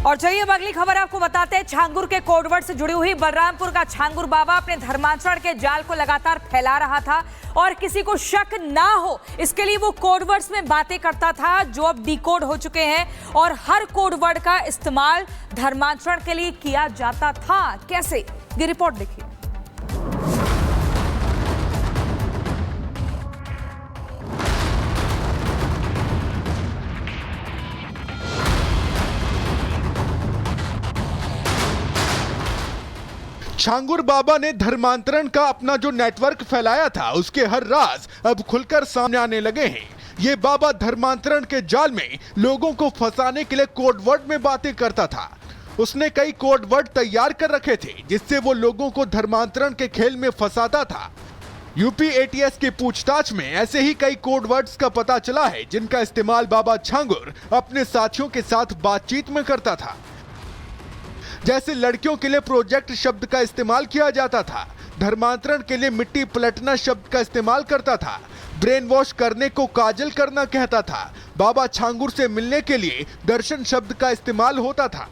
और चलिए अब अगली खबर आपको बताते हैं। छांगुर के कोडवर्ड से जुड़ी हुई बलरामपुर का छांगुर बाबा अपने धर्मांतरण के जाल को लगातार फैला रहा था और किसी को शक ना हो इसके लिए वो कोडवर्ड्स में बातें करता था जो अब डिकोड हो चुके हैं और हर कोडवर्ड का इस्तेमाल धर्मांतरण के लिए किया जाता था। कैसे, ये रिपोर्ट देखिए। छांगुर बाबा ने धर्मांतरण का अपना जो नेटवर्क फैलाया था उसके हर राज अब खुलकर सामने आने लगे हैं। ये बाबा धर्मांतरण के जाल में लोगों को फंसाने के लिए कोडवर्ड में बातें करता था। उसने कई कोडवर्ड तैयार कर रखे थे जिससे वो लोगों को धर्मांतरण के खेल में फंसाता था। यूपी एटीएस की पूछताछ में ऐसे ही कई कोडवर्ड्स का पता चला है जिनका इस्तेमाल बाबा छांगुर अपने साथियों के साथ बातचीत में करता था। जैसे लड़कियों के लिए प्रोजेक्ट शब्द का इस्तेमाल किया जाता था, धर्मांतरण के लिए मिट्टी पलटना शब्द का इस्तेमाल करता था, ब्रेन वॉश करने को काजल करना कहता था, बाबा छांगुर से मिलने के लिए दर्शन शब्द का इस्तेमाल होता था।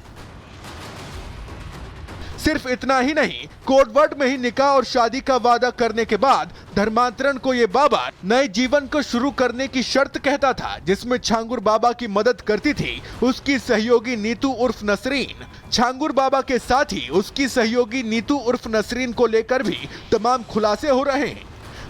सिर्फ इतना ही नहीं, कोडवर्ड में ही निकाह और शादी का वादा करने के बाद धर्मांतरण को ये बाबा नए जीवन को शुरू करने की शर्त कहता था, जिसमें छांगुर बाबा की मदद करती थी उसकी सहयोगी नीतू उर्फ नसरीन। छांगुर बाबा के साथ ही उसकी सहयोगी नीतू उर्फ नसरीन को लेकर भी तमाम खुलासे हो रहे हैं।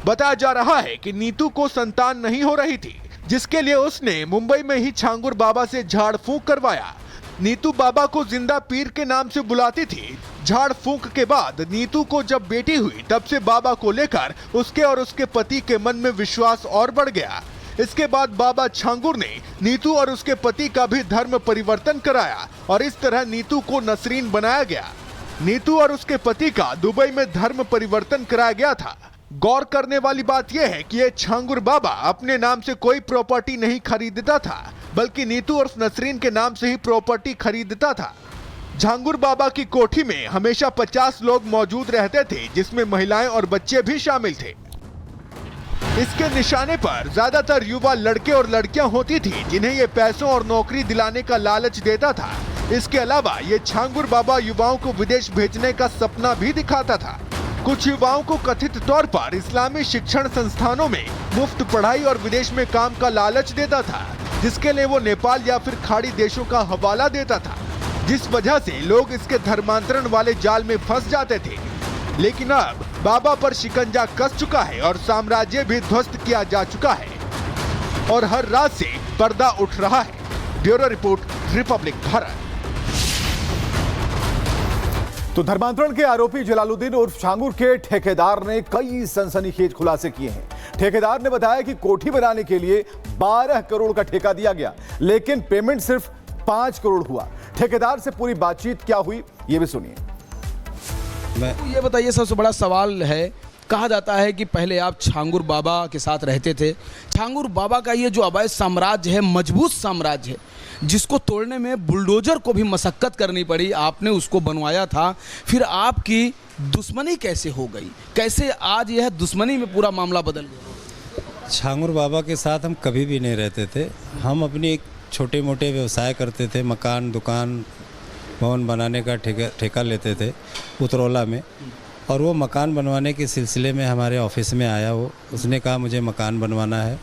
बताया जा रहा है कि नीतू को संतान नहीं हो रही थी, जिसके लिए उसने मुंबई में ही छांगुर बाबा से झाड़ फूंक करवाया। नीतू बाबा को जिंदा पीर के नाम से बुलाती थी। झाड़ फूंक के बाद नीतू को जब बेटी हुई तब से बाबा को लेकर उसके और उसके पति के मन में विश्वास और बढ़ गया। इसके बाद बाबा छांगुर ने नीतू और उसके पति का भी धर्म परिवर्तन कराया और इस तरह नीतू को नसरीन बनाया गया। नीतू और उसके पति का दुबई में धर्म परिवर्तन कराया गया था। गौर करने वाली बात यह है कि ये छांगुर बाबा अपने नाम से कोई प्रॉपर्टी नहीं खरीदता था, बल्कि नीतू और नसरीन के नाम से ही प्रॉपर्टी खरीदता था। छांगुर बाबा की कोठी में हमेशा 50 लोग मौजूद रहते थे, जिसमें महिलाएं और बच्चे भी शामिल थे। इसके निशाने पर ज्यादातर युवा लड़के और लड़कियां होती थी जिन्हें ये पैसों और नौकरी दिलाने का लालच देता था। इसके अलावा ये छांगुर बाबा युवाओं को विदेश भेजने का सपना भी दिखाता था। कुछ युवाओं को कथित तौर पर इस्लामी शिक्षण संस्थानों में मुफ्त पढ़ाई और विदेश में काम का लालच देता था, जिसके लिए वो नेपाल या फिर खाड़ी देशों का हवाला देता था, जिस वजह से लोग इसके धर्मांतरण वाले जाल में फंस जाते थे। लेकिन अब बाबा पर शिकंजा कस चुका है और साम्राज्य भी ध्वस्त किया जा चुका है और हर रात से पर्दा उठ रहा है। Bureau report, Republic Bharat. तो धर्मांतरण के आरोपी जलालुद्दीन उर्फ छांगुर के ठेकेदार ने कई सनसनीखेज खुलासे किए हैं। ठेकेदार ने बताया कि कोठी बनाने के लिए 12 करोड़ का ठेका दिया गया, लेकिन पेमेंट सिर्फ 5 करोड़ हुआ। ठेकेदार से पूरी बातचीत क्या हुई, ये भी सुनिए। ये बताइए, सबसे बड़ा सवाल है, कहा जाता है कि पहले आप छांगुर बाबा के साथ रहते थे। छांगुर बाबा का ये जो अवैध साम्राज्य है, मजबूत साम्राज्य है, जिसको तोड़ने में बुलडोजर को भी मशक्कत करनी पड़ी, आपने उसको बनवाया था। फिर आपकी दुश्मनी कैसे हो गई, कैसे आज यह दुश्मनी में पूरा मामला बदल गया? छांगुर बाबा के साथ हम कभी भी नहीं रहते थे। हम अपनी एक छोटे मोटे व्यवसाय करते थे, मकान, दुकान, भवन बनाने का ठेका लेते थे उतरौला में। और वो मकान बनवाने के सिलसिले में हमारे ऑफिस में आया वो, उसने कहा मुझे मकान बनवाना है,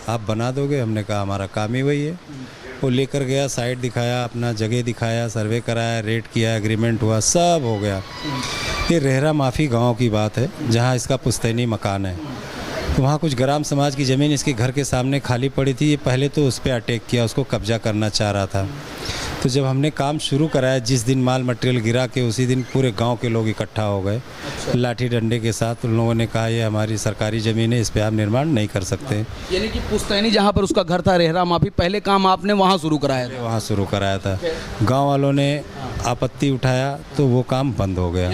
आप बना दोगे? हमने कहा हमारा काम ही वही है। वो लेकर गया, साइट दिखाया, अपना जगह दिखाया, सर्वे कराया, रेट किया, एग्रीमेंट हुआ, सब हो गया। ये रेहरा माफ़ी गांव की बात है जहां इसका पुश्तैनी मकान है। तो वहाँ कुछ ग्राम समाज की ज़मीन इसके घर के सामने खाली पड़ी थी। ये पहले तो उस पर अटैक किया, उसको कब्जा करना चाह रहा था। तो जब हमने काम शुरू कराया, जिस दिन माल मटेरियल गिरा के उसी दिन पूरे गांव के लोग इकट्ठा हो गए। लाठी डंडे के साथ उन लोगों ने कहा ये हमारी सरकारी ज़मीन है, इस पर आप निर्माण नहीं कर सकते। यानी कि पुश्तैनी जहाँ पर उसका घर था, रेहरा माफी, पहले काम आपने वहाँ शुरू कराया था? वहाँ शुरू कराया था। गाँव वालों ने आपत्ति उठाया तो वो काम बंद हो गया।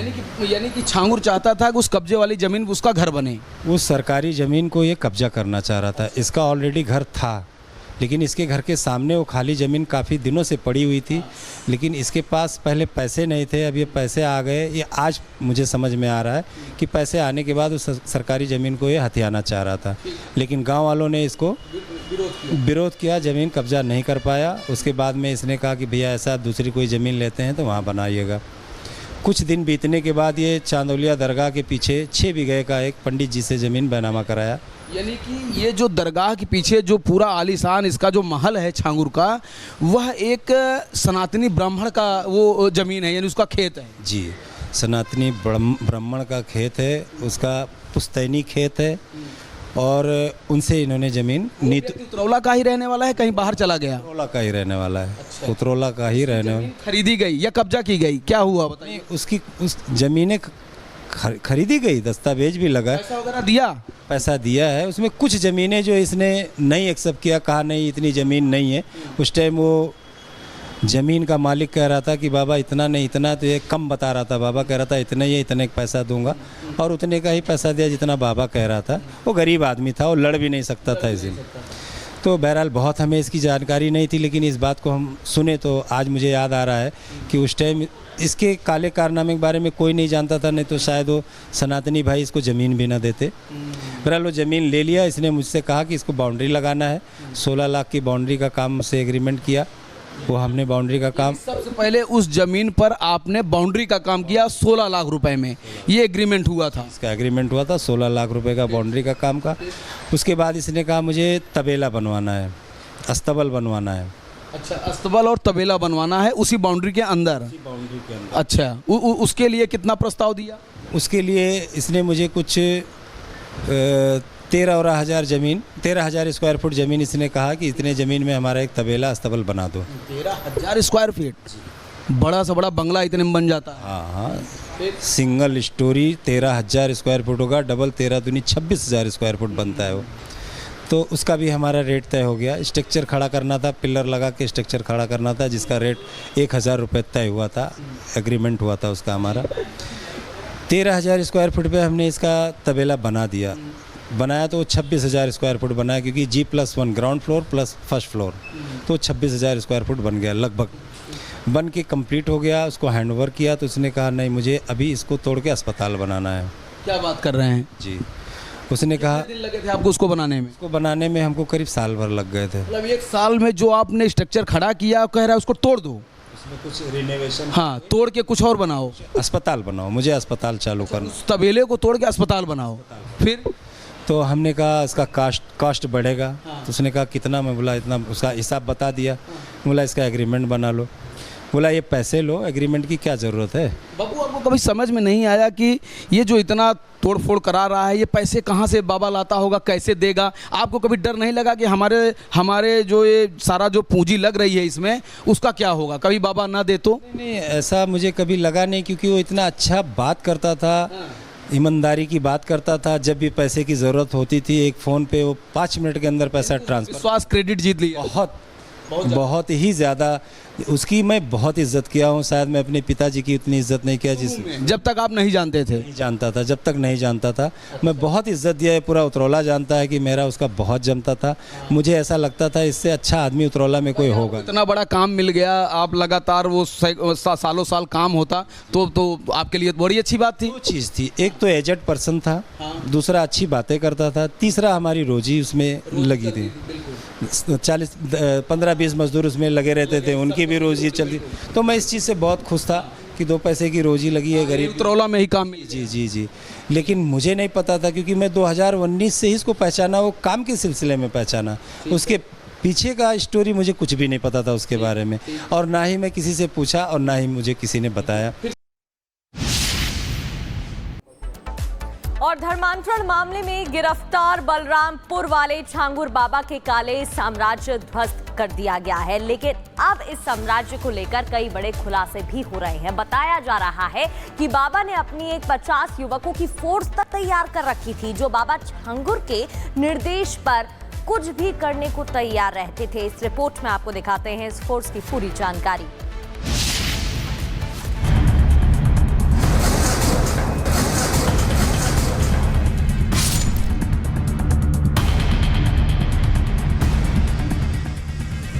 यानी कि छांगुर चाहता था कि उस कब्जे वाली ज़मीन उसका घर बने। उस सरकारी ज़मीन को ये कब्जा करना चाह रहा था। इसका ऑलरेडी घर था, लेकिन इसके घर के सामने वो खाली ज़मीन काफ़ी दिनों से पड़ी हुई थी, लेकिन इसके पास पहले पैसे नहीं थे। अब ये पैसे आ गए, ये आज मुझे समझ में आ रहा है कि पैसे आने के बाद उस सरकारी ज़मीन को ये हथियाना चाह रहा था, लेकिन गांव वालों ने इसको विरोध किया, ज़मीन कब्जा नहीं कर पाया। उसके बाद में इसने कहा कि भैया ऐसा दूसरी कोई ज़मीन लेते हैं तो वहाँ बनाइएगा। कुछ दिन बीतने के बाद ये चांदौलिया दरगाह के पीछे 6 बीघे का एक पंडित जी से ज़मीन बैनामा कराया। यानी कि ये जो दरगाह के पीछे जो पूरा आलीशान इसका जो महल है छांगुर का, वह एक सनातनी ब्राह्मण का वो ज़मीन है, यानी उसका खेत है। जी, सनातनी ब्राह्मण का खेत है, उसका पुश्तैनी खेत है और उनसे इन्होंने ज़मीन उतरौला का ही रहने वाला है, कहीं बाहर चला गया? उतरौला का ही रहने वाला है। अच्छा। उतरौला का ही रहने वाला। खरीदी गई या कब्जा की गई, क्या हुआ बताइए? उसकी उस ज़मीनें खरीदी गई, दस्तावेज भी लगा, पैसा वगैरह दिया? पैसा दिया है। उसमें कुछ ज़मीनें जो इसने नहीं एक्सेप्ट किया, कहा नहीं इतनी ज़मीन नहीं है। उस टाइम वो ज़मीन का मालिक कह रहा था कि बाबा इतना नहीं, इतना, तो ये कम बता रहा था। बाबा कह रहा था इतना ही, इतने का पैसा दूंगा, और उतने का ही पैसा दिया जितना बाबा कह रहा था। वो गरीब आदमी था, वो लड़ भी नहीं सकता था इसलिए। तो बहरहाल बहुत हमें इसकी जानकारी नहीं थी, लेकिन इस बात को हम सुने तो आज मुझे याद आ रहा है कि उस टाइम इसके काले कारनामे के बारे में कोई नहीं जानता था, नहीं तो शायद वो सनातनी भाई इसको ज़मीन भी ना देते। बहरहाल वो ज़मीन ले लिया। इसने मुझसे कहा कि इसको बाउंड्री लगाना है। 16 लाख की बाउंड्री का काम से एग्रीमेंट किया, वो हमने बाउंड्री का काम। सबसे पहले उस ज़मीन पर आपने बाउंड्री का काम किया 16 लाख रुपए में, ये एग्रीमेंट हुआ था? इसका एग्रीमेंट हुआ था 16 लाख रुपए का बाउंड्री का काम का। उसके बाद इसने कहा मुझे तबेला बनवाना है, अस्तबल बनवाना है। अच्छा, अस्तबल और तबेला बनवाना है उसी बाउंड्री के अंदर? बाउंड्री के अंदर। अच्छा, उसके लिए कितना प्रस्ताव दिया? उसके लिए इसने मुझे कुछ 13,000 स्क्वायर फुट ज़मीन इसने कहा कि इतने ज़मीन में हमारा एक तबेला अस्तबल बना दो। 13,000 स्क्वायर फीट? बड़ा सा बड़ा बंगला इतने में बन जाता है? हाँ हाँ, सिंगल स्टोरी 13,000 स्क्वायर फुट होगा, डबल 13 दूनी 26,000 स्क्वायर फुट बनता है वो। तो उसका भी हमारा रेट तय हो गया। स्ट्रक्चर खड़ा करना था, पिलर लगा के स्ट्रक्चर खड़ा करना था, जिसका रेट 1,000 रुपये तय हुआ था, एग्रीमेंट हुआ था उसका हमारा। 13,000 स्क्वायर फुट पे हमने इसका तबेला बना दिया। बनाया तो 26,000 स्क्वायर फुट बनाया, क्योंकि G+1 ground floor plus first floor, तो 26,000 स्क्वायर फुट बन गया लगभग। बन के कंप्लीट हो गया, उसको हैंडओवर किया तो उसने कहा नहीं, मुझे अभी इसको तोड़ के अस्पताल बनाना है। क्या बात कर रहे हैं जी? उसने कहा कितने दिन लगे थे आपको उसको बनाने में? उसको बनाने में हमको करीब साल भर लग गए थे। मतलब 1 साल में जो आपने स्ट्रक्चर खड़ा किया, कह रहा है उसको तोड़ दो, उसमें कुछ रिनोवेशन, हाँ, तोड़ के कुछ और बनाओ, अस्पताल बनाओ, मुझे अस्पताल चालू करना। उस तबेले को तोड़ के अस्पताल बनाओ। फिर तो हमने कहा इसका कास्ट बढ़ेगा। तो उसने कहा कितना? मैं बोला इतना, उसका हिसाब बता दिया। बोला इसका एग्रीमेंट बना लो। बोला ये पैसे लो, एग्रीमेंट की क्या ज़रूरत है? बाबू, आपको कभी समझ में नहीं आया कि ये जो इतना तोड़फोड़ करा रहा है, ये पैसे कहाँ से बाबा लाता होगा, कैसे देगा? आपको कभी डर नहीं लगा कि हमारे जो ये सारा जो पूंजी लग रही है इसमें, उसका क्या होगा, कभी बाबा ना दे तो? नहीं, ऐसा मुझे कभी लगा नहीं, क्योंकि वो इतना अच्छा बात करता था, ईमानदारी की बात करता था। जब भी पैसे की ज़रूरत होती थी, एक फ़ोन पे वो 5 मिनट के अंदर पैसा ट्रांसफर। विश्वास क्रेडिट जीत लिया। बहुत ही ज़्यादा उसकी मैं बहुत इज्जत किया हूँ। शायद मैं अपने पिताजी की उतनी इज्जत नहीं किया जब तक आप नहीं जानते थे? नहीं जानता था, जब तक नहीं जानता था मैं बहुत इज्जत दिया है। पूरा उतरौला जानता है कि मेरा उसका बहुत जमता था। मुझे ऐसा लगता था इससे अच्छा आदमी उतरौला में कोई होगा। इतना बड़ा काम मिल गया, आप लगातार वो सालों साल काम होता तो आपके लिए बड़ी अच्छी बात थी। 2 चीज़ थी, एक तो एजेड पर्सन था, दूसरा अच्छी बातें करता था, तीसरा हमारी रोजी उसमें लगी थी। 15-20 मजदूर उसमें लगे रहते थे, उनकी भी रोजी चलती। तो मैं इस चीज़ से बहुत खुश था कि 2 पैसे की रोजी लगी है गरीब। उतरौला में ही काम मिल। जी। लेकिन मुझे नहीं पता था, क्योंकि मैं 2019 से ही इसको पहचाना, वो काम के सिलसिले में पहचाना। उसके पीछे का स्टोरी मुझे कुछ भी नहीं पता था उसके बारे में, और ना ही मैं किसी से पूछा और ना ही मुझे किसी ने बताया। और धर्मांतरण मामले में गिरफ्तार बलरामपुर वाले छांगुर बाबा के काले साम्राज्य ध्वस्त कर दिया गया है, लेकिन अब इस साम्राज्य को लेकर कई बड़े खुलासे भी हो रहे हैं। बताया जा रहा है कि बाबा ने अपनी एक 50 युवकों की फोर्स तक तैयार कर रखी थी, जो बाबा छांगुर के निर्देश पर कुछ भी करने को तैयार रहते थे। इस रिपोर्ट में आपको दिखाते हैं इस फोर्स की पूरी जानकारी।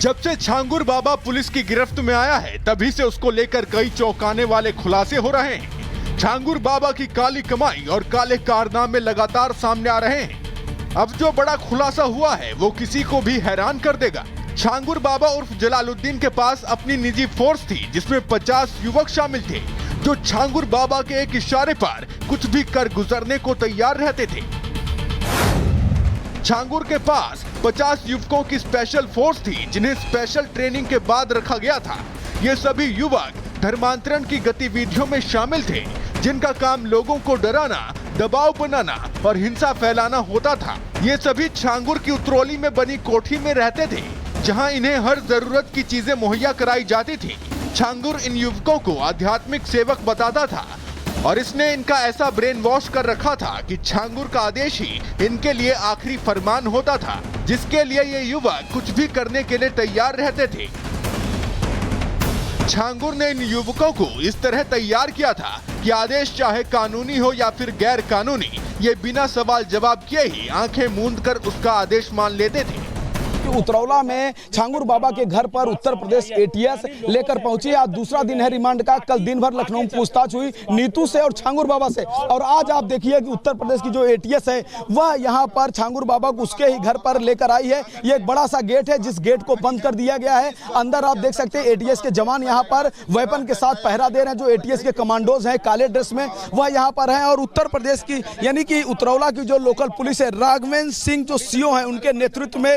जब से छांगुर बाबा पुलिस की गिरफ्त में आया है, तभी से उसको लेकर कई चौंकाने वाले खुलासे हो रहे हैं। छांगुर बाबा की काली कमाई और काले कारनामे लगातार सामने आ रहे हैं। अब जो बड़ा खुलासा हुआ है वो किसी को भी हैरान कर देगा। छांगुर बाबा उर्फ जलालुद्दीन के पास अपनी निजी फोर्स थी जिसमें 50 युवक शामिल थे जो छांगुर बाबा के एक इशारे पर कुछ भी कर गुजरने को तैयार रहते थे। छांगुर के पास 50 युवकों की स्पेशल फोर्स थी जिन्हें स्पेशल ट्रेनिंग के बाद रखा गया था। ये सभी युवक धर्मांतरण की गतिविधियों में शामिल थे जिनका काम लोगों को डराना, दबाव बनाना और हिंसा फैलाना होता था। ये सभी छांगुर की उतरौली में बनी कोठी में रहते थे जहां इन्हें हर जरूरत की चीजें मुहैया कराई जाती थी। छांगुर इन युवकों को आध्यात्मिक सेवक बताता था और इसने इनका ऐसा ब्रेन वॉश कर रखा था कि छांगुर का आदेश ही इनके लिए आखिरी फरमान होता था, जिसके लिए ये युवक कुछ भी करने के लिए तैयार रहते थे। छांगुर ने इन युवकों को इस तरह तैयार किया था कि आदेश चाहे कानूनी हो या फिर गैर कानूनी, ये बिना सवाल जवाब किए ही आंखें मूंद कर उसका आदेश मान लेते थे। उतरौला में छांगुर बाबा के घर पर उत्तर प्रदेश एटीएस लेकर पहुंची। आज दूसरा दिन है रिमांड का। कल दिन भर लखनऊ में पूछताछ हुई नीतू से और छांगुर बाबा से, और आज आप देखिए कि उत्तर प्रदेश की जो एटीएस है वह यहां पर छांगुर बाबा को उसके ही घर पर लेकर आई है। ये एक बड़ा सा गेट है जिस गेट को बंद कर दिया गया है। अंदर आप देख सकते हैं एटीएस के जवान यहां पर वेपन के साथ पहरा दे रहे हैं। जो एटीएस के कमांडोज हैं काले ड्रेस में वह यहां पर हैं, और उत्तर प्रदेश की यानी कि उतरौला की जो लोकल पुलिस है राघवेंद्र सिंह जो सीओ है उनके नेतृत्व में